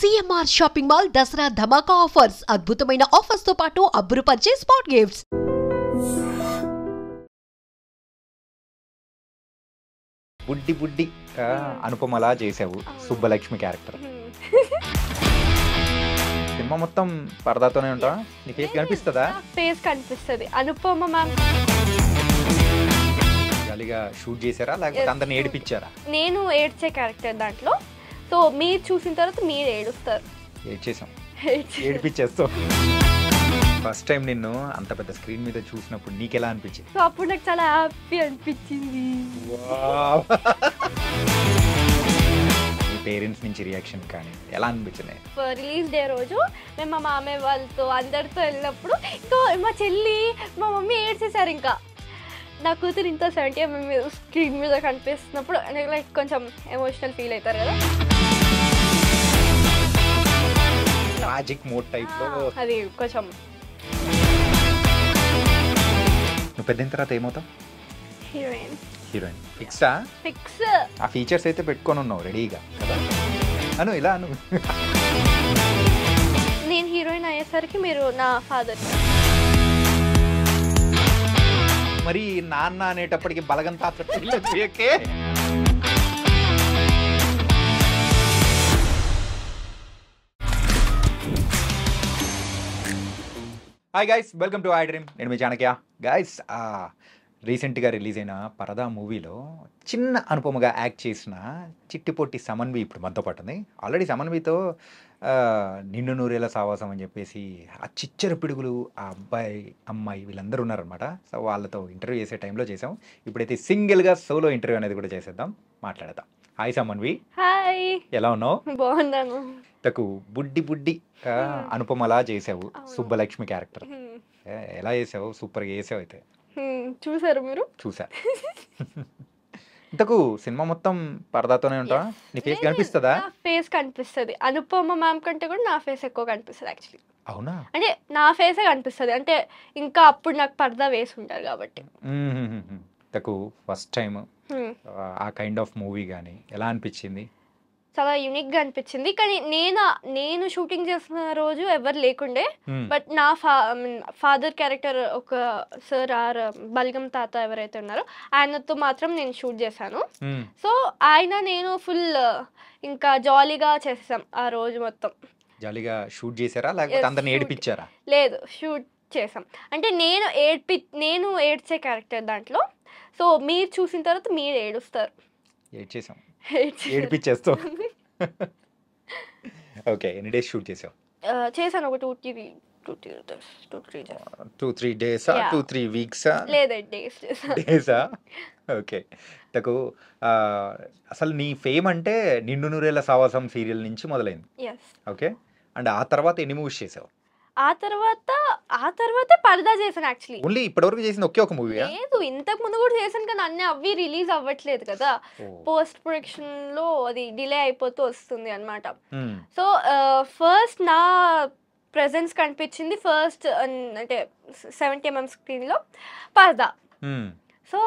CMR shopping mall Dasara ధమాకా offers అద్భుతమైన offers తో పాటు అబ్బురుపరిచే స్పాట్ గిఫ్ట్స్. బుడ్డి బుడ్డి అనుపమలా చేసావు సుబ్బలక్ష్మి క్యారెక్టర్. సినిమా మొత్తం పరదాతోనే ఉంటావా? నీ ఫేస్ కనిపిస్తుందా? ఫేస్ కనిపిస్తుంది. అనుపమ మ్యామ్ జాలీగా షూట్ చేశారా లేకపోతే అందరిని ఏడిపించారా? నేను ఏడ్చే క్యారెక్టర్ దాంట్లో. సో మీరు చూసిన తర్వాత మీరు ఏడుస్తారు. ఏడ్చేసాం, ఏడిపించేస్తావు. ఫస్ట్ టైం నిన్ను అంత పెద్ద స్క్రీన్ మీద చూసినప్పుడు నీకు ఎలా అనిపించింది? సో అప్పుడు నాకు చాలా హ్యాపీ అనిపించింది. మీ పేరెంట్స్ నుంచి రియాక్షన్ కానీ ఎలా అనిపించింది? రిలీజ్ డే రోజు మేము మా మామయ్య వాళ్ళతో అందరితో వెళ్ళినప్పుడు ఇంకా మా చెల్లి మా మమ్మీ ఏడ్చేసారు. ఇంకా నా కూతురు ఇంత 70mm స్క్రీన్ మీద కనిపిస్తున్నప్పుడు లైక్ కొంచెం ఎమోషనల్ ఫీల్ అవుతారు కదా. మ్యాజిక్ మోడ్ టైప్ లో అది కొంచెం. నువ్వు పెద్ద తర్వాత ఏమవుతావు? హీరోయిన్. హీరోయిన్ ఫిక్సా? ఫిక్స్. ఆ ఫీచర్స్ అయితే పెట్టుకొని ఉన్నావు రెడీగా కదా? అను ఇలా అను. నేను హీరోయిన్ అయ్యేసరికి మీరు నా ఫాదర్. మరి నాన్న అనేటప్పటికి బలగం తాత. Hi guys, welcome to I dream. నేను మీ జానక్య. గైస్, రీసెంట్గా రిలీజ్ అయిన పరదా మూవీలో చిన్న అనుపమగా యాక్ట్ చేసిన చిట్టిపొట్టి సమన్వి ఇప్పుడు మనతో పట్టింది. ఆల్రెడీ సమన్వితో నిన్ను నూరేళ్ళ సావాసం అని చెప్పేసి ఆ చిచ్చర పిడుగులు ఆ అబ్బాయి అమ్మాయి వీళ్ళందరూ ఉన్నారనమాట. సో వాళ్ళతో ఇంటర్వ్యూ చేసే టైంలో చేసాం. ఇప్పుడైతే సింగిల్గా సోలో ఇంటర్వ్యూ అనేది కూడా చేసేద్దాం, మాట్లాడదాం. హాయ్ సమన్వి. హాయ్. ఎలా ఉన్నావు? బాగున్నాను. తకు బుడ్డి బుడ్డి అనుపమలా చేసావు సుబ్బలక్ష్మి క్యారెక్టర్. ఎలా చేసావు? సూపర్గా చేసావు. అయితే చూసారు మీరు? చూసా. ఇంతకు సినిమా మొత్తం పరదాతోనే ఉంటావా? నీ ఫేస్ కనిపిస్తుందా? ఫేస్ కనిపిస్తుంది. అనుపమ మ్యామ్ కంటే కూడా నా ఫేస్ ఎక్కువ కనిపిస్తుంది యాక్చువల్లీ. అవునా? అంటే నా ఫేసే కనిపిస్తుంది, అంటే ఇంకా అప్పుడు నాకు పరదా వేసి ఉంటారు కాబట్టి. ఇంతకు ఫస్ట్ టైం ఆ కైండ్ ఆఫ్ మూవీ కానీ ఎలా అనిపించింది? చాలా యూనిక్గా అనిపించింది. కానీ నేను షూటింగ్ చేసిన రోజు ఎవరు లేకుండే. బట్ నా ఫాదర్ క్యారెక్టర్ ఒక సార్ ఆర్ బల్గం తాత ఎవరైతే ఉన్నారో ఆయనతో మాత్రం నేను షూట్ చేశాను. సో ఆయన నేను ఫుల్ ఇంకా జాలీగా చేసేసాం ఆ రోజు మొత్తం. జాలీగా షూట్ చేశారా లేకపోతే అందరిని ఏడిపించారా? లేదు, షూట్ చేసాం. అంటే నేను ఏడ్చే క్యారెక్టర్ దాంట్లో. సో మీరు చూసిన తర్వాత మీరు ఏడుస్తారు. ఏడ్చేసాం, ఏడిపించేస్తావు. ఓకే, ఎన్ని డేస్ షూట్ చేసావు? చేశాను ఒక 2-3 డేస్, 2-3 వీక్స్, లేదా డేసా? ఓకే. తకు అసలు నీ ఫేమ్ అంటే నిన్ను నూరేళ్ళ సావాసం సీరియల్ నుంచి మొదలైంది. ఓకే, అండ్ ఆ తర్వాత ఎన్ని మూవీస్ చేసావు? ఆ తర్వాత పరదా చేశాను యాక్చువల్లీ. ఓన్లీ ఇప్పటివరకు చేసింది ఒకే ఒక మూవీ? లేదు, ఇంతకు ముందు కూడా చేశాను, కానీ అన్ని అవి రిలీజ్ అవ్వట్లేదు కదా. పోస్ట్ ప్రొడక్షన్ లో అది డిలే అయిపోతూ వస్తుంది అన్నమాట. సో ఫస్ట్ నా ప్రెజెన్స్ కనిపించింది ఫస్ట్ అంటే 70mm స్క్రీన్ లో పరదా. సో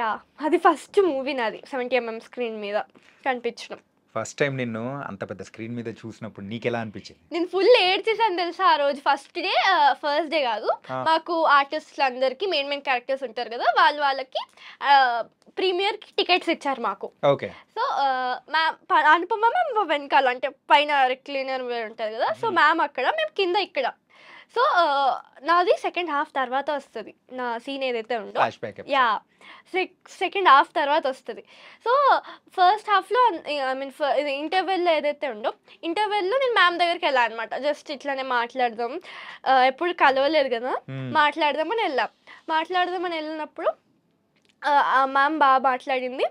యా, అది ఫస్ట్ మూవీ నాది 70mm స్క్రీన్ మీద కనిపించడం. ఫస్ట్ టైం నిన్ను అంత పెద్ద స్క్రీన్ మీద చూసినప్పుడు నీకు ఎలా అనిపించింది? నేను ఫుల్ ఏడ్చేసాను తెలుసా ఆ రోజు. ఫస్ట్ డే కాదు, మాకు ఆర్టిస్టులు అందరికి మెయిన్ క్యారెక్టర్స్ ఉంటారు కదా, వాళ్ళకి ప్రీమియర్ టికెట్స్ ఇచ్చారు మాకు. ఓకే. సో అనుపమ మ్యామ్ వెనకాల అంటే పైన రిక్లైనర్ ఉంటుంది కదా, సో మ్యామ్ అక్కడ, మేము కింద ఇక్కడ. సో నాది సెకండ్ హాఫ్ తర్వాత వస్తుంది నా సీన్ ఏదైతే ఉందో. యా, సెకండ్ హాఫ్ తర్వాత వస్తుంది. సో ఫస్ట్ హాఫ్లో ఐ మీన్ ఇది ఇంటర్వెల్లో ఏదైతే ఉందో, ఇంటర్వెల్లో నేను మ్యామ్ దగ్గరికి వెళ్ళాను అనమాట. జస్ట్ ఇట్లానే మాట్లాడదాం, ఎప్పుడు కలవలేదు కదా, మాట్లాడదామని వెళ్ళినప్పుడు మ్యామ్ బాగా మాట్లాడింది.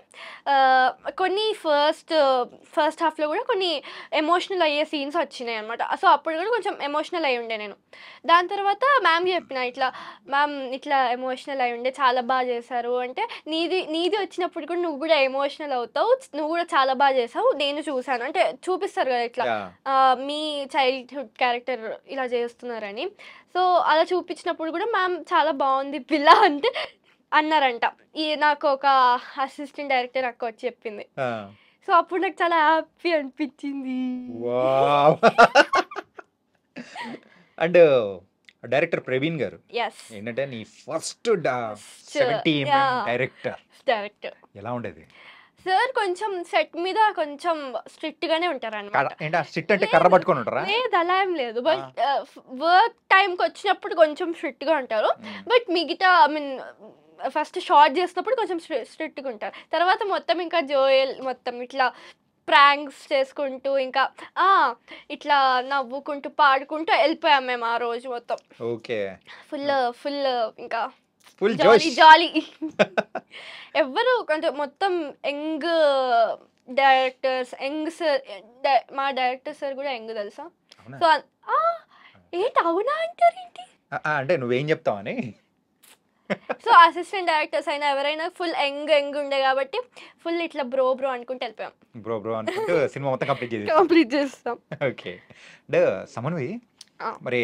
కొన్ని ఫస్ట్ హాఫ్లో కూడా కొన్ని ఎమోషనల్ అయ్యే సీన్స్ వచ్చినాయి అనమాట. సో అప్పుడు కూడా కొంచెం ఎమోషనల్ అయి ఉండే నేను. దాని తర్వాత మ్యామ్కి చెప్పిన, మ్యామ్ ఇట్లా ఎమోషనల్ అయి ఉండే, చాలా బాగా చేశారు అంటే, నీది వచ్చినప్పుడు కూడా నువ్వు కూడా ఎమోషనల్ అవుతావు, నువ్వు కూడా చాలా బాగా చేసావు, నేను చూశాను అంటే చూపిస్తారు కదా ఇట్లా మీ చైల్డ్హుడ్ క్యారెక్టర్ ఇలా చేస్తున్నారని. సో అలా చూపించినప్పుడు కూడా మ్యామ్ చాలా బాగుంది పిల్ల అంటే అన్నారంట. నాకు ఒక అసిస్టెంట్ డైరెక్టర్ అక్క వచ్చి చెప్పింది. సో సో అప్పుడు నాకు చాలా హ్యాపీ అనిపించింది. వావ్! అండ్ డైరెక్టర్ ప్రవీణ్ గారు ఎస్ ఏంటంటే నీ ఫస్ట్ 70 డైరెక్టర్ డైరెక్టర్ ఎలా ఉండేది? సార్ కొంచెం సెట్ మీద కొంచెం స్ట్రిక్ట్ గానే ఉంటారు అనమాట. ఏంటా స్ట్రిక్ట్ అంటే కర్ర పట్టుకొని ఉంటారా? లేదు అలా ఏం లేదు, బట్ వర్క్ టైంకి వచ్చినప్పుడు కొంచెం స్ట్రిక్ట్ గా ఉంటారు. బట్ మిగతా ఐ మీన్ ఫస్ట్ షార్ట్ చేసినప్పుడు కొంచెం స్ట్రిక్ట్గా ఉంటారు. తర్వాత మొత్తం ఇంకా జోయల్ మొత్తం ఇట్లా ప్రాంక్స్ చేసుకుంటూ ఇంకా ఇట్లా నవ్వుకుంటూ పాడుకుంటూ వెళ్ళిపోయాం మేము ఆ రోజు మొత్తం. ఓకే, ఫుల్ ఇంకా ఫుల్ జాలీ జాలీ. ఎవరు కొంచెం మొత్తం యంగ్ డైరెక్టర్స్, యంగ్ సార్, మా డైరెక్టర్ సార్ కూడా యంగ్ తెలుసా. సో ఏంటి అవునా అంటారు ఏంటి అంటే నువ్వేం చెప్తావని. సో అసిస్టెంట్ డైరెక్టర్స్ అయినా ఎవరైనా ఫుల్ యంగ్ ఉండే కాబట్టి ఫుల్ ఇట్లా బ్రో అనుకుంటూ వెళ్ళిపోయాం. బ్రో అనుకుంటూ సినిమా మొత్తం కంప్లీట్ చేస్తాం. ఓకే, అంటే సమన్వి మరి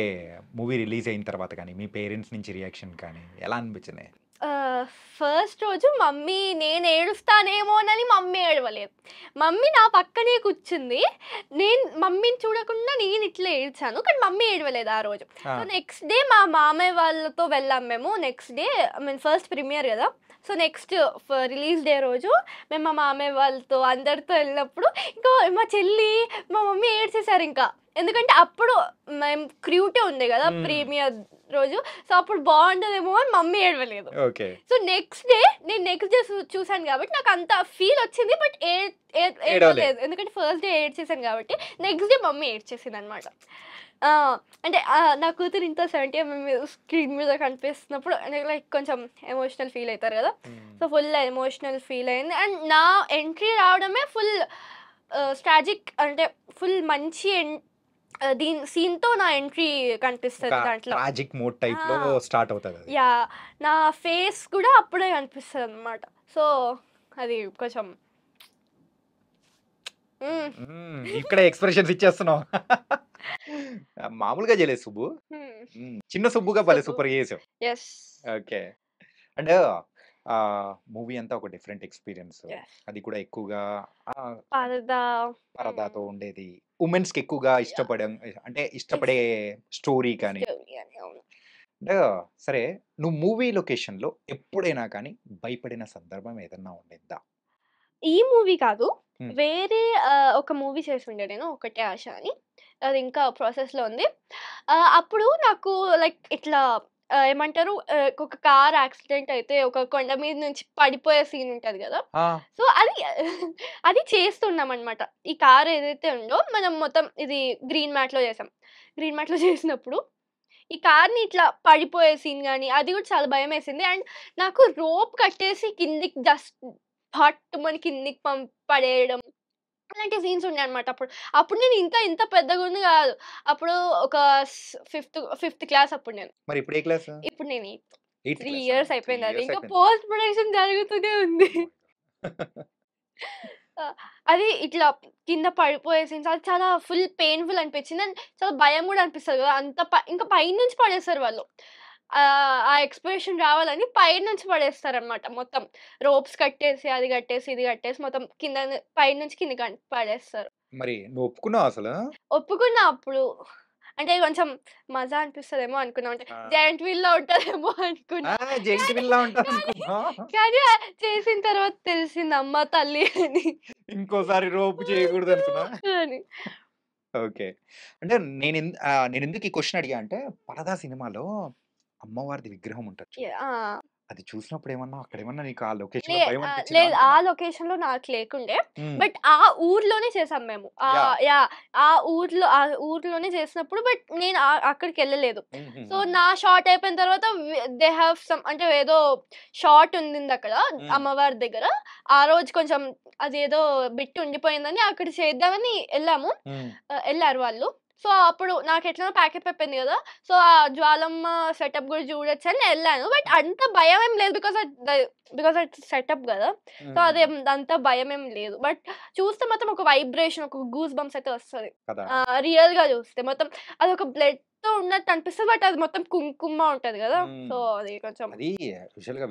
మూవీ రిలీజ్ అయిన తర్వాత కానీ మీ పేరెంట్స్ నుంచి రియాక్షన్ కానీ ఎలా అనిపించింది? ఫస్ట్ రోజు మమ్మీ నేను ఏడుస్తానేమోనని మమ్మీ ఏడవలేదు. మమ్మీ నా పక్కనే కూర్చుంది. నేను మమ్మీని చూడకుండా నేను ఇట్లా ఏడ్చాను, కానీ మమ్మీ ఏడవలేదు ఆ రోజు. సో నెక్స్ట్ డే మా మామయ్య వాళ్ళతో వెళ్ళాం మేము. Next day I mean first premiere కదా, సో నెక్స్ట్ రిలీజ్ డే రోజు మేము మా మామయ్య వాళ్ళతో అందరితో వెళ్ళినప్పుడు ఇంకా మా చెల్లి మా మమ్మీ ఏడ్చేసారు ఇంకా. ఎందుకంటే అప్పుడు మేము క్రూటే ఉంది కదా ప్రీమియర్ రోజు, సో అప్పుడు బాగుంటుందేమో అని మమ్మీ ఏడవలేదు. సో నెక్స్ట్ డే చూసాను కాబట్టి నాకు అంత ఫీల్ వచ్చింది, బట్ ఏడవలేదు ఎందుకంటే ఫస్ట్ డే ఏడ్చేసాను కాబట్టి. నెక్స్ట్ డే మమ్మీ ఏడ్చేసింది అనమాట. అంటే నా కూతురు ఇంత 70 స్క్రీన్ మీద కనిపిస్తున్నప్పుడు లైక్ కొంచెం ఎమోషనల్ ఫీల్ అవుతారు కదా, సో ఫుల్ ఎమోషనల్ ఫీల్ అయింది. అండ్ నా ఎంట్రీ రావడమే ఫుల్ స్ట్రాజిక్, అంటే ఫుల్ మంచి దీని సీన్ తో నా ఎంట్రీ కనిపిస్తుంది దాంట్లో. ట్రాజిక్ మోడ్ టైప్ లో స్టార్ట్ అవుతది. యా, నా ఫేస్ కూడా అప్పుడే కనిపిస్తుంది అన్నమాట. సో అది కొంచెం ఇక్కడ ఎక్స్ప్రెషన్స్ ఇచ్చేస్తున్నావు. మామూలుగా చేయలేదు సుబ్బు, చిన్న సుబ్బుగా భలే సూపర్ చేసావు. ఓకే, అంటే మూవీ అంతా ఒక డిఫరెంట్ ఎక్స్పీరియన్స్. అది కూడా ఎక్కువగా పరదాతో ఉండేది, ఉమెన్స్ కి ఎక్కువగా ఇష్టపడే స్టోరీ కానీ. అంటే సరే, నువ్వు మూవీ లొకేషన్ లో ఎప్పుడైనా కానీ భయపడిన సందర్భం ఏదన్నా ఉండిద్దా? ఈ మూవీ కాదు, వేరే ఒక మూవీ చేసి ఉండే నేను, ఒకటే ఆశ అని. అది ఇంకా ప్రాసెస్ లో ఉంది. అప్పుడు నాకు లైక్ ఇట్లా ఏమంటారు, ఒక కార్ యాక్సిడెంట్ అయితే ఒక కొండ మీద నుంచి పడిపోయే సీన్ ఉంటది కదా, సో అది చేస్తున్నాం అనమాట. ఈ కార్ ఏదైతే ఉందో మనం మొత్తం ఇది గ్రీన్ మ్యాట్ లో చేసాం. గ్రీన్ మ్యాట్ లో చేసినప్పుడు ఈ కార్ని ఇట్లా పడిపోయే సీన్ కానీ అది కూడా చాలా భయం వేసింది. అండ్ నాకు రోప్ కట్టేసి కిందికి జస్ట్ మన కిందికి పడేయడం అలాంటి సీన్స్ ఉన్నాయి అనమాట. అప్పుడు నేను ఇంత పెద్దగా ఉంది కాదు, అప్పుడు ఒక ఫిఫ్త్ క్లాస్ అప్పుడు నేను. మరి ఇప్పుడు ఏ క్లాస్? ఇప్పుడు నేను 3 years అయిపోయింది. అది ఇంకా పోస్ట్ ప్రొడక్షన్ జరుగుతూనే ఉంది. అది ఇట్లా కింద పడిపోయే సీన్స్ అది చాలా ఫుల్ పెయిన్ఫుల్ అనిపించింది. అండ్ చాలా భయం కూడా అనిపిస్తుంది కదా, అంత ఇంకా పై నుంచి పడేస్తారు వాళ్ళు. ఆ ఎక్స్ప్రెషన్ రావాలని పై నుంచి పడేస్తారు అనమాట. మొత్తం రోప్స్ కట్టేసి అది కట్టేసి ఇది కట్టేసి మొత్తం కింద పై నుంచి కింద పడేస్తారు. మరి నువ్వు ఒప్పుకున్నావు అసలు? ఒప్పుకున్నా అప్పుడు, అంటే కొంచెం మజా అనిపిస్తుందేమో అనుకున్నా, అంటే జాయింట్ వీల్ లో ఉంటదేమో అనుకున్నా. కానీ చేసిన తర్వాత తెలిసింది అమ్మ తల్లి అని, ఇంకోసారి రోప్ చేయకూడదు అనుకున్నా. ఓకే, అంటే నేను ఎందుకు ఈ క్వశ్చన్ అడిగా అంటే, పరదా సినిమాలో అమ్మవారిది విగ్రహం ఉంటుంది, అది చూసినప్పుడు ఏమన్నా అక్కడ ఏమన్నా నీకు ఆ లొకేషన్ లేదు, ఆ లొకేషన్ లో నాకు లేకుండే, బట్ ఆ ఊర్లోనే చేసాం మేము. ఆ ఊర్లోనే చేసినప్పుడు, బట్ నేను అక్కడికి వెళ్ళలేదు. సో నా షార్ట్ అయిపోయిన తర్వాత దే హ్యావ్ సమ్, అంటే ఏదో షార్ట్ ఉంది అక్కడ అమ్మవారి దగ్గర. ఆ రోజు కొంచెం అదేదో బిట్ ఉండిపోయిందని అక్కడ చేద్దామని వెళ్ళారు వాళ్ళు. సో అప్పుడు నాకు ఎట్లా ప్యాకెట్ అయిపోయింది కదా, సో ఆ జ్వాలమ్మ సెటప్ కూడా చూడొచ్చు అని వెళ్ళాను. బట్ అంత భయం ఏం లేదు, బికాస్ అది సెటప్ కదా, సో అదే అంత భయం ఏం లేదు. బట్ చూస్తే మొత్తం ఒక వైబ్రేషన్, ఒక గూస్ బంప్స్ అయితే వస్తుంది రియల్ గా చూస్తే. మొత్తం అది ఒక బ్లడ్ తో ఉన్నట్టు అనిపిస్తుంది, బట్ అది మొత్తం కుంకుమ ఉంటది కదా, సో అది కొంచెం అది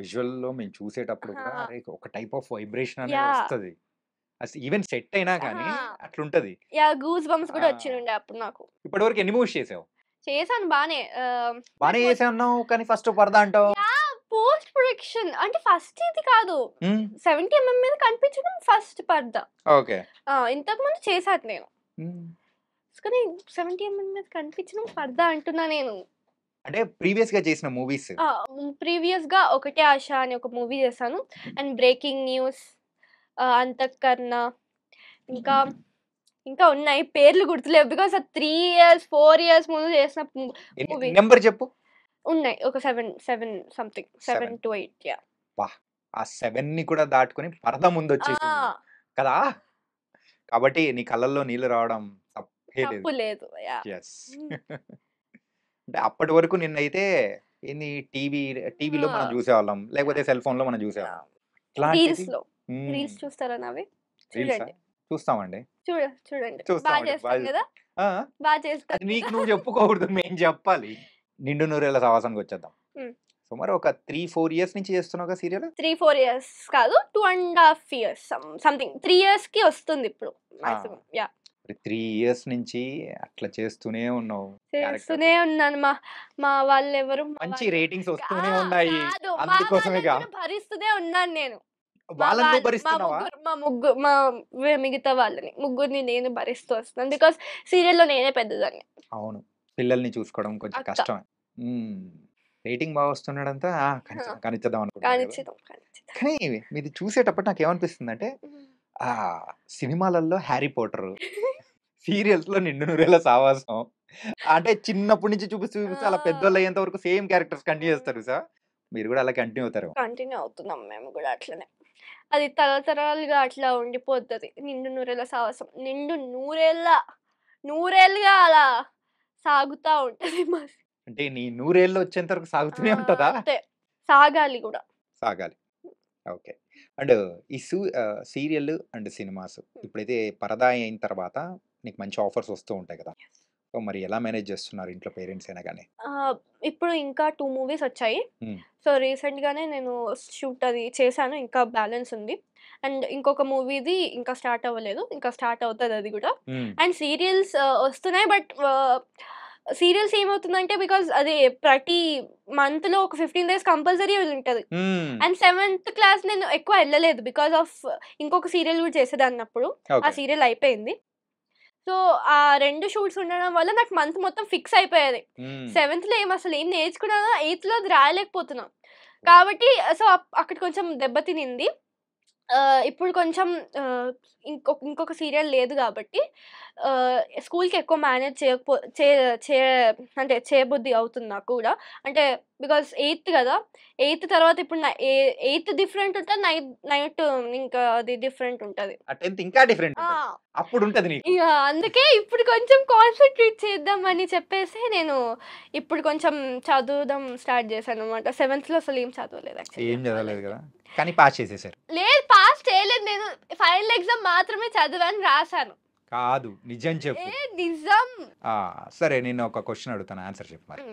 విజువల్ లో మేము చూసేటప్పుడు ఒక టైప్ ఆఫ్ వైబ్రేషన్ అనేది వస్తుంది. అసలు ఈవెన్ సెట్ అయినా కానీ అట్లుంటది. యా గూస్ బంప్స్ కూడా ఆ. వచ్చిండే అప్పుడు నాకు. ఇప్పటివరకు ఎన్ని మూవీస్ చేసావు? చేశాను బానే. బానే చేసావు కానీ ఫస్ట్ పరదా అంటావు. పోస్ట్ ప్రొడక్షన్ అంటే ఫస్ట్ ఇది కాదు. 70 mm మీద కనిపించడం ఫస్ట్ పర్దా. ఓకే. ఇంతకు ముందు చేశాను నేను. కానీ 70 mm మీద కనిపించడం పర్దా అంటున్నా నేను. అంటే ప్రీవియస్ గా చేసిన మూవీస్. ప్రీవియస్ గా ఒకటే ఆశ అని ఒక మూవీ చేశాను. అండ్ బ్రేకింగ్ న్యూస్, అంతఃకరణ, ఇంకా ఇంకా ఉన్నాయి పేర్లు గుర్తులేవు బికాస్ 3 years 4 years ముందు చేసిన మూవీ. నెంబర్ చెప్పు. ఉన్నాయి ఒక 7 సంథింగ్ 7 to 8. యా ఆ 7 ని కూడా దాటుకొని పరదా ముందు వచ్చేసి కదా. కాబట్టి నీ కళ్ళల్లో నీళ్లు రావడం తప్పు లేదు. Yes. అంటే అప్పటి వరకు నిన్నైతే ఏంది టీవీలో మనం చూసేవాళ్ళం, లేకపోతే సెల్ ఫోన్ లో మనం చూసేవాళ్ళం. రీల్స్ చూస్తారా నావి? చూడండి. చూస్తామండి. చూడండి బాగా చేస్తాం కదా. బాగా చేస్తాం. నీకు నువ్వు చెప్పుకోకూడదు, మేము చెప్పాలి. నిండు నూరేళ్ల సావాసానికి వచ్చేద్దాం. సుమారు ఒక 3-4 years నుంచి చేస్తున్నావు సీరియల్. 3-4 years కాదు, 2.5 years సంథింగ్. 3 years కి వస్తుంది ఇప్పుడు మాక్సిమం. యా 3 years నుంచి అట్లా చేస్తూనే ఉన్నావు. ఉన్నాను. మా వాళ్ళు ఎవరు మంచి రేటింగ్స్ వస్తూనే ఉన్నాయి, అందుకోసమేగా భరిస్తూనే ఉన్నాను నేను. వాళ్ళని భరిస్తున్నావా? మా మిగతా వాళ్ళని ముగ్గురిని నేను భరిస్తూ వస్తున్నాను బికాస్ సీరియల్లో నేనే పెద్దదాన్ని. అవును, పిల్లల్ని చూసుకోవడం కొంచెం కష్టమే. రేటింగ్ బాగా వస్తున్నాడంతా కనిచేద్దాం అనుకుంటున్నాను. కానీ మీది చూసేటప్పుడు నాకు ఏమనిపిస్తుంది అంటే, ఆ సినిమాలలో హ్యారీ పోటర్, సీరియల్స్ లో నిండు నూరేళ్ల సావాసం, అంటే చిన్నప్పటి నుంచి చూపిస్తూ అలా పెద్దోళ్ళు అయ్యేంత వరకు సేమ్ క్యారెక్టర్స్ కంటిన్యూ చేస్తారు సార్. మీరు కూడా అలా కంటిన్యూ అవుతారు? కంటిన్యూ అవుతున్నాం మేము కూడా అట్లనే. అది తరతరాలుగా అట్లా ఉండిపోతుంది. నిండు నూరేళ్ల సావాసం నిండు నూరేళ్ళుగా అలా సాగుతా ఉంటది. అంటే నీ 100 ఏళ్ళు వచ్చేంత వరకు సాగుతూనే ఉంటుందా? అంతే, సాగాలి కూడా. సాగాలి. ఓకే. అండ్ ఈ సీరియల్ అండ్ సినిమాస్ ఇప్పుడైతే పరదా అయిన తర్వాత నీకు మంచి ఆఫర్స్ వస్తూ ఉంటాయి కదా, సో మరి ఎలా మేనేజ్ చేస్తున్నారు ఇంట్లో పేరెంట్స్ అయినా కానీ? ఇప్పుడు ఇంకా 2 movies వచ్చాయి. సో రీసెంట్ గానే నేను షూట్ అది చేశాను, ఇంకా బ్యాలెన్స్ ఉంది. అండ్ ఇంకొక మూవీది ఇంకా స్టార్ట్ అవ్వలేదు, ఇంకా స్టార్ట్ అవుతుంది అది కూడా. అండ్ సీరియల్స్ వస్తున్నాయి. బట్ సీరియల్స్ ఏమవుతుందంటే బికాస్ అది ప్రతి మంత్ లో ఒక 15 days కంపల్సరీ ఉంటుంది. అండ్ 7th class నేను ఎక్కువ వెళ్ళలేదు బికాస్ ఆఫ్ ఇంకొక సీరియల్ కూడా చేసేదాన్ని అప్పుడు. ఆ సీరియల్ అయిపోయింది. సో ఆ 2 షూట్స్ ఉండడం వల్ల నాకు మంత్ మొత్తం ఫిక్స్ అయిపోయేది. 7th లో అసలు ఏం నేర్చుకున్నానో 8th లో అది రాయలేకపోతున్నాం కాబట్టి సో అక్కడ కొంచెం దెబ్బతినింది. ఇప్పుడు కొంచెం ఇంకొక సీరియల్ లేదు కాబట్టి స్కూల్కి ఎక్కువ మేనేజ్ అంటే చేయబుద్ధి అవుతుంది నాకు కూడా. అంటే బికాస్ 8th కదా, 8th తర్వాత ఇప్పుడు 8th డిఫరెంట్ ఉంటుంది, నైట్ ఇంకా అది డిఫరెంట్ ఉంటుంది, ఇంకా డిఫరెంట్ అప్పుడు ఉంటుంది. ఇక అందుకే ఇప్పుడు కొంచెం కాన్సన్ట్రేట్ చేద్దామని చెప్పేసి నేను ఇప్పుడు కొంచెం చదవడం స్టార్ట్ చేశాను అనమాట. 7th లో అసలు ఏం చదవలేదు, ఏం చదవలేదు కదా, కానీ పాస్ చేసేసారు. లేదు, పాస్ చేయలేదు నేను. ఫైనల్ ఎగ్జామ్ మాత్రమే చదివాను, రాశాను. కాదు, నిజం చెప్పు. నిజం. సరే, నేను ఒక క్వశ్చన్ అడుగుతాను, ఆన్సర్ చెప్పు మరి.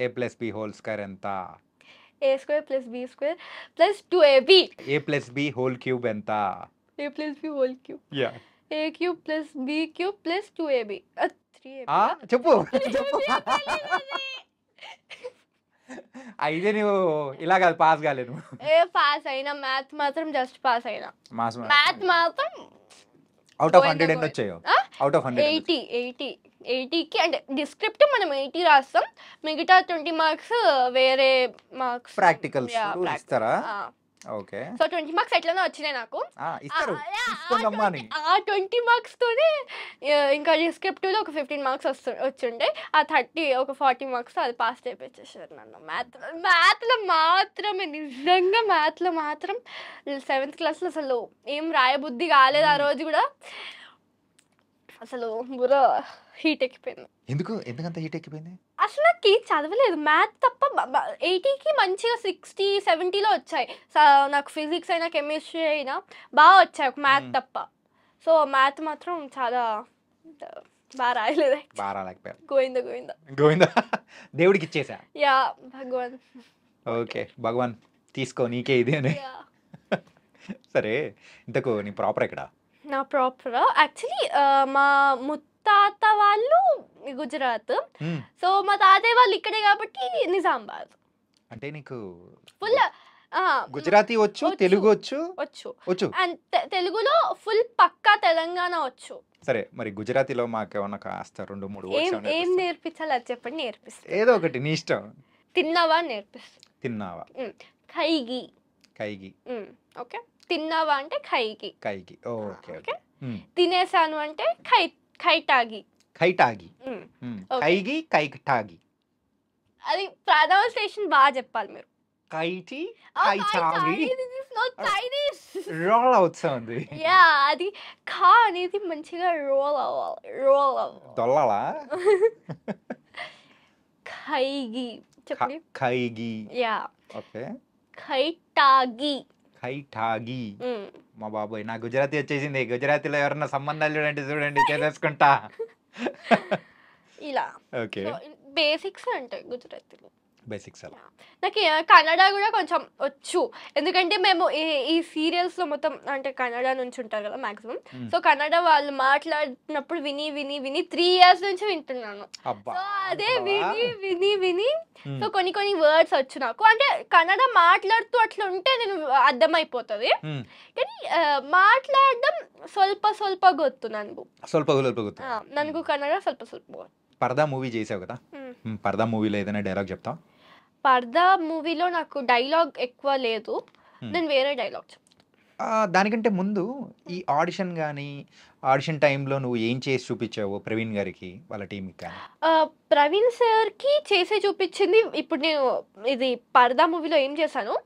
a+b² ఎంత? a² + b² + 2ab. a+b³ ఎంత? a+b³ yeah a³ + b³ + 2ab 3ab. చెప్పు. అయితే నువ్వు ఇలా కాదు, పాస్ కాలేదు. పాస్ అయినా, మ్యాథ్ మాత్రం జస్ట్ పాస్ అయినా. మ్యాథ్ మాత్రం అవుట్ ఆఫ్ 100 ఎన్ని వచ్చాయో? అవుట్ ఆఫ్ 100 80కి అంటే డిస్క్రిప్టివ్ మనం 80 రాస్తాం, మిగతా 20 మార్క్స్ వేరే మార్క్స్ ప్రాక్టికల్స్ ఇస్తారా? ఓకే. సో 20 మార్క్స్ ఎట్లనే వచ్చినాయి నాకు. ఇస్తారు, తీసుకోండి. ఆ 20 మార్క్స్ తోనే ఇంకా డిస్క్రిప్టివ్ లో ఒక 15 మార్క్స్ వచ్చుండే. ఆ 30 ఒక 40 మార్క్స్ అది పాస్ చేయించేసారు నన్ను. మ్యాథ్ లో మాత్రమే, నిజంగా మ్యాథ్ లో మాత్రం 7th class లో అసలు ఏం రాయబుద్ధి కాలేదు. ఆ రోజు కూడా అసలు బుర్ర హీట్ ఎక్కిపోయింది. ఎందుకంత హీట్ ఎక్కిపోయింది? అసలు నాకు చదవలేదు, మ్యాథ్ తప్ప. 80కి మంచిగా 60-70లో వచ్చాయి. నాకు ఫిజిక్స్ అయినా కెమిస్ట్రీ అయినా బాగా వచ్చాయి, ఒక మ్యాథ్ తప్ప. సో మ్యాథ్ మాత్రం చాలా బాగా రాయలేదు. గోవిందా దేవుడికి ఇచ్చేసా. యా భగవాన్. ఓకే, భగవాన్ తీసుకో, నీకే ఇది అని. సరే, ఇంతకు నీ ప్రాపర్ ఎక్కడ? నా ప్రాపర్ యాక్చువల్లీ మా ముత్తాత వాళ్ళు గుజరాత్, సో మా తాతయ్య వాళ్ళు ఇక్కడే కాబట్టి నిజామాబాద్. అంటే నీకు ఫుల్ గుజరాతీ వచ్చు, తెలుగు వచ్చు. వచ్చు అండ్ తెలుగులో ఫుల్ పక్కా తెలంగాణ వచ్చు. సరే, మరి గుజరాతీలో మాకు ఏమన్నా కాస్త 2-3 ఏం నేర్పించాలి అది చెప్పండి, నేర్పిస్తా. ఏదో ఒకటి నీ ఇష్టం. తిన్నావా నేర్పిస్తా. తిన్నావా, ఖైగి. ఖైగి. ఓకే, తిన్నావా అంటే ఖైగి. ఖైగి, ఓకే ఓకే. తినేసాను అంటే ఖైటాగి. ఖైటాగి, ఖైగి, ఖైటాగి. అది ప్రొనౌన్సియేషన్ బాగా చెప్పాలి మీరు. ఖైటి, ఖైటాగి. రోల్ అవుతుంది. యా, అది ఖా అనేది మంచిగా రోల్ అవ్వాలి. దొల్లాలా? ఖైగి చెప్పండి. ఖైగి. Yeah, okay. ఖైటాగి. ఖైటాగి. మా బాబాయ్, నా గుజరాతీ వచ్చేసింది. గుజరాతీలో ఎవరన్నా సంబంధాలు చూడండి చేసేసుకుంటా. ఇలా ఓకే. బేసిక్స్ ఉంటాయి గుజరాతీలో. బేసిక్స్ అలా. నాకు కన్నడ కూడా కొంచెం వచ్చు, ఎందుకంటే మేము ఈ సీరియల్స్లో మొత్తం అంటే కన్నడ నుంచి ఉంటారు కదా మ్యాక్సిమం. సో కన్నడ వాళ్ళు మాట్లాడినప్పుడు విని విని విని 3 years నుంచి వింటున్నాను. సో అదే విని విని విని సో కొన్ని వర్డ్స్ వచ్చు నాకు. అంటే కన్నడ మాట్లాడుతూ అట్లా ఉంటే నేను అర్థమైపోతుంది, కానీ మాట్లాడడం ಸ್ವಲ್ಪ ಗೊತ್ತು ನನಗೂ. ನನಗೂ కన్నడ ಸ್ವಲ್ಪ. పరదా మూవీ చేసావు కదా, పరదా మూవీలో ఏదైనా డైలాగ్ చెప్తావా? పరదా మూవీలో నాకు డైలాగ్ ఎక్కువ లేదు, నేను వేరే డైలాగ్ చెప్తాను. దానికంటే ముందు ఈ ఆడిషన్ కానీ ఆడిషన్ టైంలో నువ్వు ఏం చేసి చూపించావు ప్రవీణ్ గారికి, వాళ్ళ టీంకి కానీ? ప్రవీణ్ సార్కి చేసి చూపించింది. ఇప్పుడు నేను ఇది పరదా మూవీలో ఏం చేశాను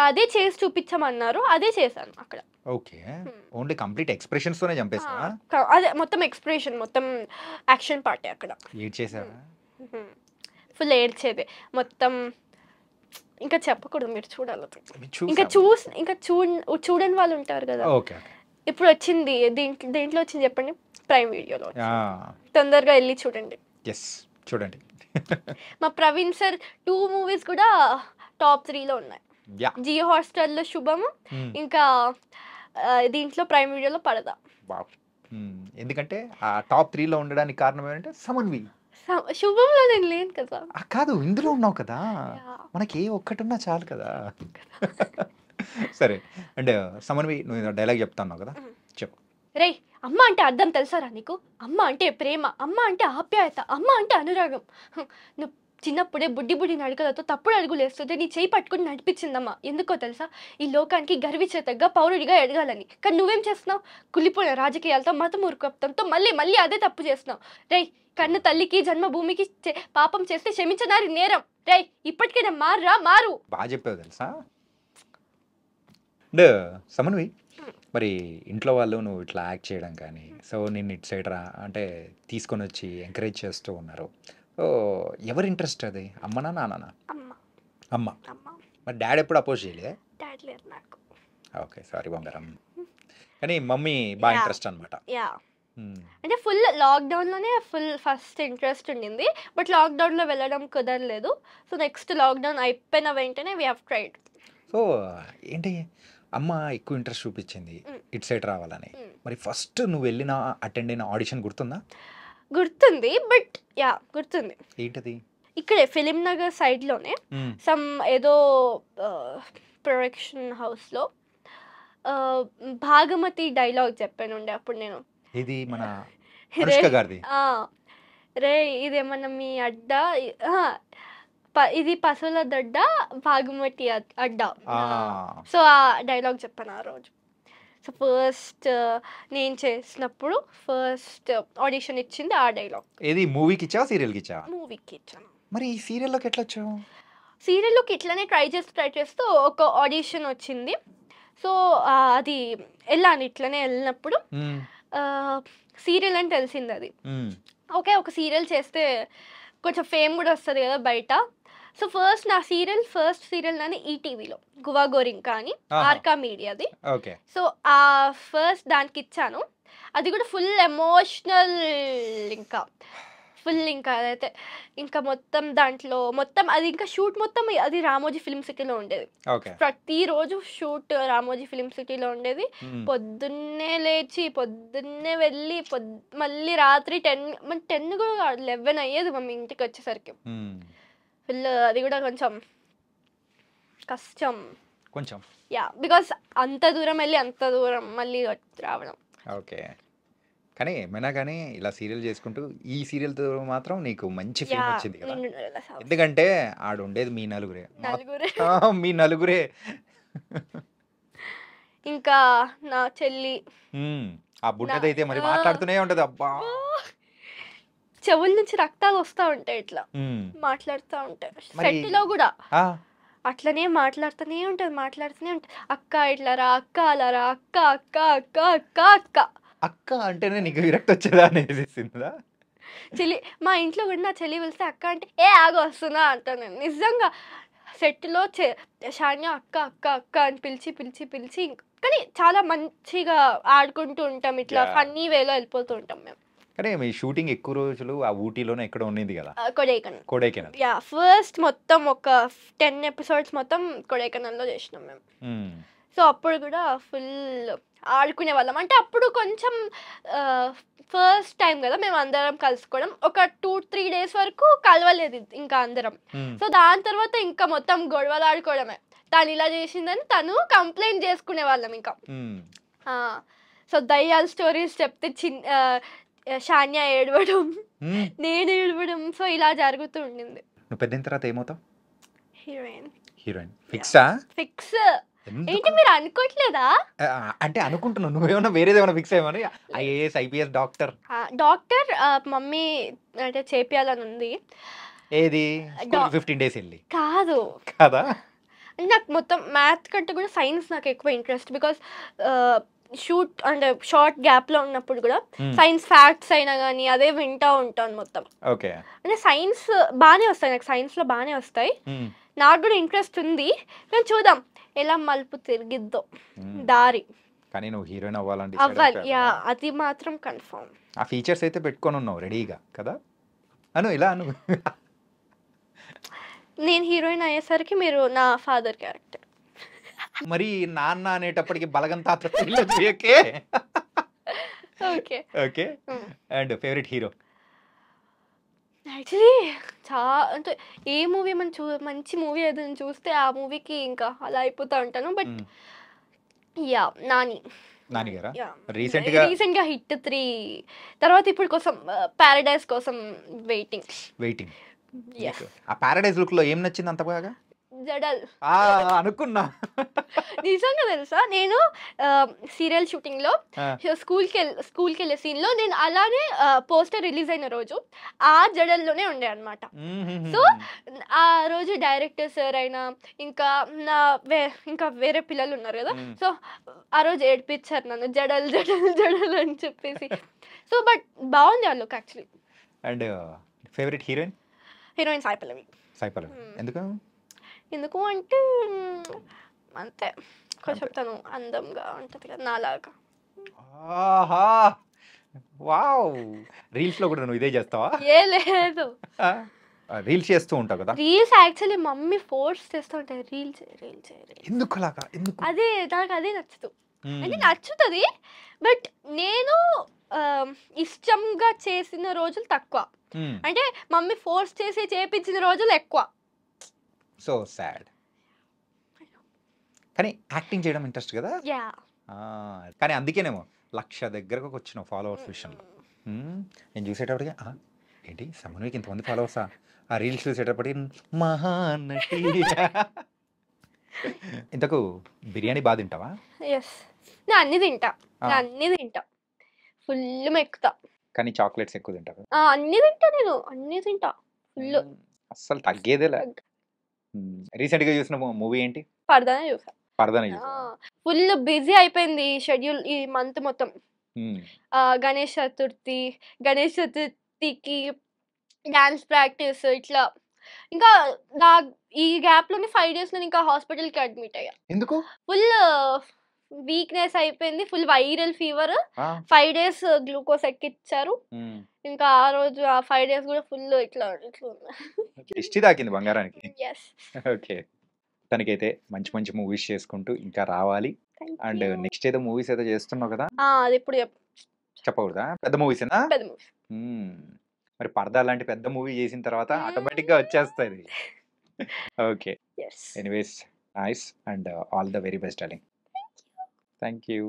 అదే చేసి చూపించమన్నారు, అదే చేశాను అక్కడ. ఓకే, ఓన్లీ కంప్లీట్ ఎక్స్ప్రెషన్స్ తోనే చంపేసా? అదే మొత్తం ఎక్స్ప్రెషన్, మొత్తం యాక్షన్ పార్టీ అక్కడ. ఏడ్ చేసావా? ఫుల్ ఏడ్చేది మొత్తం. ఇంకా చెప్పకూడదు, మీరు చూడాలి. ఇంకా చూడని వాళ్ళు ఉంటారు కదా. ఓకే, ఇప్పుడు వచ్చింది దేంట్లో వచ్చింది చెప్పండి? ప్రైమ్ వీడియోలో. తొందరగా వెళ్ళి చూడండి. చూడండి. మా ప్రవీణ్ సార్ 2 movies కూడా టాప్ 3లో ఉన్నాయి. జియో హాట్‌స్టార్లో శుభము, ఇంకా దీంట్లో ప్రైమ్ వీడియోలో పరదా. ఎందుకంటే ఆ టాప్ 3లో ఉండడానికి కారణం ఏంటంటే సమన్వి. శుభంలో నేను లేను కదా. కాదు, ఇందులో ఉన్నావు కదా, మనకి ఏ ఒక్కటి ఉన్నా చాలు కదా. సరే, అంటే సమన్వి నువ్వు డైలాగ్ చెప్తాన్నావు కదా, చెప్పు. రే, అమ్మ అంటే అర్థం తెలుసారా నీకు? అమ్మ అంటే ప్రేమ, అమ్మ అంటే ఆప్యాయత, అమ్మ అంటే అనురాగం. నువ్వు చిన్నప్పుడే బుడ్డి నడకలతో తప్పుడు అడుగులు వేస్తుంటే నీ చేయి పట్టుకుని నడిపించిందమ్మా. ఎందుకో తెలుసా? ఈ లోకానికి గర్వించేతగ్గా పౌరుడిగా ఎదగాలని. కానీ నువ్వేం చేస్తున్నావు? కుళ్ళిపోయిన రాజకీయాలతో మతమూర్ఖత్వంతో మళ్ళీ అదే తప్పు చేస్తున్నావు. రే, కన్ను తల్లికి జన్మభూమికి పాపం చేస్తే క్షమించనారి నేరం. రే, ఇప్పటికైనా మారు. బాగా చెప్పావు తెలుసా. సమన్వి, మరి ఇంట్లో వాళ్ళు నువ్వు ఇట్లా యాక్ట్ చేయడం కానీ, సో నేను ఇటు సైడ్ అంటే తీసుకొని వచ్చి ఎంకరేజ్ చేస్తూ ఉన్నారు. ఎవరి ఇంట్రెస్ట్ అది, అమ్మనా నాన్న? అమ్మ. మరి డాడీ ఎప్పుడు అపోజ్ చేయలే? నాకు. ఓకే, సారీ బంగారం. కానీ మమ్మీ బాగా ఇంట్రెస్ట్ అనమాట. అంటే ఫుల్ లాక్డౌన్లోనే ఫస్ట్ ఇంట్రెస్ట్ ఉండింది, బట్ లాక్డౌన్లో వెళ్ళడం కుదరలేదు. సో నెక్స్ట్ లాక్డౌన్ అయిపోయిన వెంటనే వీ హ్యావ్ ట్రైడ్. సో ఏంటి, అమ్మ ఎక్కువ ఇంట్రెస్ట్ చూపించింది ఇటు సైడ్ రావాలని. మరి ఫస్ట్ నువ్వు వెళ్ళిన అటెండ్ అయిన ఆడిషన్ గుర్తుందా? గుర్తుంది, బట్ గుర్తుంది. ఏంటది? ఇక్కడే ఫిలిం నగర్ సైడ్లోనే సమ్ ఏదో ప్రొడక్షన్ హౌస్లో భాగమతి డైలాగ్ చెప్పాను ఉండే అప్పుడు నేను. ఇది మన అనుష్క గారిది. రే, ఇదేమన్నా మీ అడ్డా, ఇది పశువుల దొడ్డ భాగమతి అడ్డా. సో ఆ డైలాగ్ చెప్పాను ఆ రోజు. సో ఫస్ట్ నేను చేసినప్పుడు ఫస్ట్ ఆడిషన్ ఇచ్చింది ఆ డైలాగ్. ఏది, మూవీకి ఇచ్చావా సీరియల్కి ఇచ్చావా? మూవీకి ఇచ్చాను. మరి ఈ సీరియల్లోకి ఎట్లా వచ్చావు? సీరియల్లోకి ఇట్లానే ట్రై చేస్తూ ఒక ఆడిషన్ వచ్చింది. సో అది వెళ్ళాను. ఇట్లనే వెళ్ళినప్పుడు సీరియల్ అని తెలిసింది అది. ఓకే, ఒక సీరియల్ చేస్తే కొంచెం ఫేమ్ కూడా వస్తుంది కదా బయట. సో ఫస్ట్ సీరియల్ నాని ఈటీవీలో గువా గోరింకా అని ఆర్కా మీడియాది. సో ఆ ఫస్ట్ దానికి ఇచ్చాను. అది కూడా ఫుల్ ఎమోషనల్, ఇంకా ఫుల్ ఇంకా అదైతే ఇంకా మొత్తం దాంట్లో మొత్తం అది ఇంకా షూట్ మొత్తం అది రామోజీ ఫిల్మ్ సిటీలో ఉండేది. ప్రతిరోజు షూట్ రామోజీ ఫిల్మ్ సిటీలో ఉండేది. పొద్దున్నే లేచి పొద్దున్నే వెళ్ళి మళ్ళీ రాత్రి 10 కూడా 11 అయ్యేది మమ్మీ ఇంటికి వచ్చేసరికి. ఫుల్ అది కూడా కొంచెం కష్టం కొంచెం, యా, బికాస్ అంత దూరం వెళ్ళి అంత దూరం మళ్ళీ రావడం. ఓకే, కానీ ఏమైనా కానీ ఇలా సీరియల్ చేసుకుంటూ ఈ సీరియల్తో మాత్రం నీకు మంచి ఫేమ్ వచ్చింది కదా, ఎందుకంటే ఆడు ఉండేది మీ నలుగురే. మీ నలుగురే. ఇంకా నా చెల్లి ఆ బుడ్డదైతే మరి మాట్లాడుతూనే ఉంటది. అబ్బా, చెవుల నుంచి రక్తాలు వస్తా ఉంటాయి ఇట్లా మాట్లాడుతూ ఉంటాయి. సెట్ లో కూడా అట్లనే మాట్లాడుతూనే ఉంటది. అక్క ఇట్లా రా, అక్క అలా రా, అక్క అక్క అక్క అక్క అక్క అక్క అంటేనే నీకు విరక్తి వచ్చేదా అనేసిందా? చెల్లి, మా ఇంట్లో కూడా నా చెల్లి పిలిస్తే అక్క అంటే ఏ ఆగ వస్తున్నా అంటాను నేను. నిజంగా సెట్లో షాన్య అక్క అక్క అక్క అని పిలిచి కానీ చాలా మంచిగా ఆడుకుంటూ ఉంటాం, ఇట్లా ఫన్నీ వేలో వెళ్ళిపోతూ ఉంటాం మేము. కానీ మీ షూటింగ్ ఎక్కువ రోజులు ఆ ఊటీలోనే ఎక్కడ ఉన్నది కదా, కొడైకెనాల్. యా, ఫస్ట్ మొత్తం ఒక 10 ఎపిసోడ్స్ మొత్తం కొడైకెనాల్లో చేసినాం మేము. సో అప్పుడు కూడా ఫుల్ ఆడుకునే వాళ్ళం. అంటే అప్పుడు కొంచెం ఫస్ట్ టైం కదా మేము అందరం కలుసుకోవడం. ఒక 2-3 డేస్ వరకు కలవలేదు ఇంకా అందరం. సో దాని తర్వాత ఇంకా మొత్తం గొడవలు ఆడుకోవడమే. తను ఇలా చేసిందని తను కంప్లైంట్ చేసుకునే వాళ్ళం ఇంకా. సో దయ్యాల స్టోరీస్ చెప్తే షాన్య ఏడవడం, నేను ఏడవడం, సో ఇలా జరుగుతూ ఉండింది. నువ్వు పెద్ద తర్వాత ఏమవుతావు? Heroine fix. ఏంటి మీరు అనుకోవట్లేదా? అంటే అనుకుంటున్నావు, నువ్వేమన్నా వేరేదేమన్నా ఫిక్స్ అయ్యామని? ఐఏఎస్, ఐపీఎస్, డాక్టర్ మమ్మీ అంటే చేపియాలని ఉంది. ఏది 15 డేస్ వెళ్ళి? కాదు కదా, నాకు మొత్తం మ్యాథ్ కంటే కూడా సైన్స్ నాకు ఎక్కువ ఇంట్రెస్ట్. బికాస్ షూట్ అంటే షార్ట్ గ్యాప్ లో ఉన్నప్పుడు కూడా సైన్స్ ఫ్యాక్ట్స్ అయినా కానీ అదే వింటా ఉంటాను మొత్తం. ఓకే, అంటే సైన్స్ బాగానే వస్తాయి నాకు, సైన్స్ లో బాగానే వస్తాయి. నాకు కూడా ఇంట్రెస్ట్ ఉంది, కానీ చూద్దాం ఎలా మలుపు తిరిగిద్దో దారి. కానీ నువ్వు హీరోయిన్ అవ్వాలి, అది మాత్రం కన్ఫర్మ్. ఆ ఫీచర్స్ అయితే పెట్టుకొని ఉన్నావు రెడీగా కదా. ఇలా నేను హీరోయిన్ అయ్యేసరికి మీరు నా ఫాదర్ క్యారెక్టర్. మరి నాన్న అనేటప్పటికి బలగం తాత. Okay okay. And favourite hero? Actually అంటే ఏ మూవీ మంచి మూవీ ఏదైనా చూస్తే ఆ మూవీకి ఇంకా అలా అయిపోతా ఉంటాను. బట్ యా, నాని గారా? రీసెంట్ గా హిట్ 3 తర్వాత ఇప్పుడు కోసం పారడైజ్ కోసం వెయిటింగ్. ఆ పారడైజ్ లుక్ లో ఏం నచ్చింది అంత బాగా? జడల్ అనుకున్నా. నిజంగా తెలుసా, నేను సీరియల్ షూటింగ్ లో స్కూల్కి వెళ్ళే సీన్ లో నేను అలానే పోస్టర్ రిలీజ్ అయిన రోజు ఆ జడల్లోనే ఉండే అనమాట. సో ఆ రోజు డైరెక్టర్ సార్ అయినా ఇంకా ఇంకా వేరే పిల్లలు ఉన్నారు కదా, సో ఆ రోజు ఏడిపించారు నన్ను జడల్ జడల్ జడల్ అని చెప్పేసి. సో బట్ బాగుంది ఆ look actually. And favourite heroine? Sai Pallavi. ఎందుకు అంటే అంతే, కొంచెం తను అందంగా ఉంటుంది కదా నాలాగా. వావ్, రీల్స్ లో కూడా నువ్వు ఇదే చేస్తావా? లేదు, రీల్స్ చేస్తూ ఉంటావు కదా. రీల్స్ యాక్చువల్లీ మమ్మీ ఫోర్స్ చేస్తూ ఉంటాయి, రీల్స్. ఎందుకు అదే నాకు అదే నచ్చదు. అంటే నచ్చుతుంది, బట్ నేను ఇష్టంగా చేసిన రోజులు తక్కువ. అంటే మమ్మీ ఫోర్స్ చేసి చేపించిన రోజులు ఎక్కువ. So sad. కానీ యాక్టింగ్ చేయడం ఇంట్రెస్ట్ కదా. కానీ అందుకేనేమో 1,00,000 దగ్గరకు వచ్చినావు ఫాలోవర్స్ విషయంలో. నేను చూసేటప్పటికి ఏంటి సమన్వయకి ఇంతమంది ఫాలోవర్సా? ఆ రీల్స్ చూసేటప్పటికి మహానటి. ఇంతకు బిర్యానీ బాగా తింటావా? నేను అన్ని తింటా, ఫుల్ మెక్కుతా. కానీ చాక్లెట్స్ ఎక్కువ తింటా. అన్ని తింటా ఫుల్, అస్సలు తగ్గేదేలే. రీసెంట్ గా చూసిన మూవీ ఏంటి? పరదానే చూసా. ఫుల్ బిజీ అయిపోయింది షెడ్యూల్ ఈ మంత్ మొత్తం. గణేష్ చతుర్థికి డాన్స్ ప్రాక్టీస్ ఇట్లా. ఇంకా ఈ గ్యాప్ లోనే 5 days లో ఇంకా హాస్పిటల్ కి అడ్మిట్ అయ్యా. ఎందుకు? ఫుల్ వీక్నెస్ అయిపోయింది, full viral fever. 5 days glucose ఎక్కిచ్చారు. ఇంకా ఆ రోజు ఆ 5 డేస్ కూడా ఫుల్ ఇట్లా ఇట్లా దిష్టి తాకింది బంగారానికి. Yes okay. తనకైతే మంచి మంచి మూవీస్ చేసుకుంటూ ఇంకా రావాలి. అండ్ నెక్స్ట్ ఏదో మూవీస్ ఏదో చేస్తున్నావు కదా? అది ఇప్పుడు చెప్పకూడదా? పెద్ద మూవీసేనా? పెద్ద మూవీ హ్మ్. మరి 'పరదా' లాంటి పెద్ద మూవీ చేసిన తర్వాత ఆటోమేటిక్‌గా వచ్చేస్తది. Okay. Yes anyways nice and all the very best darling. Thank you.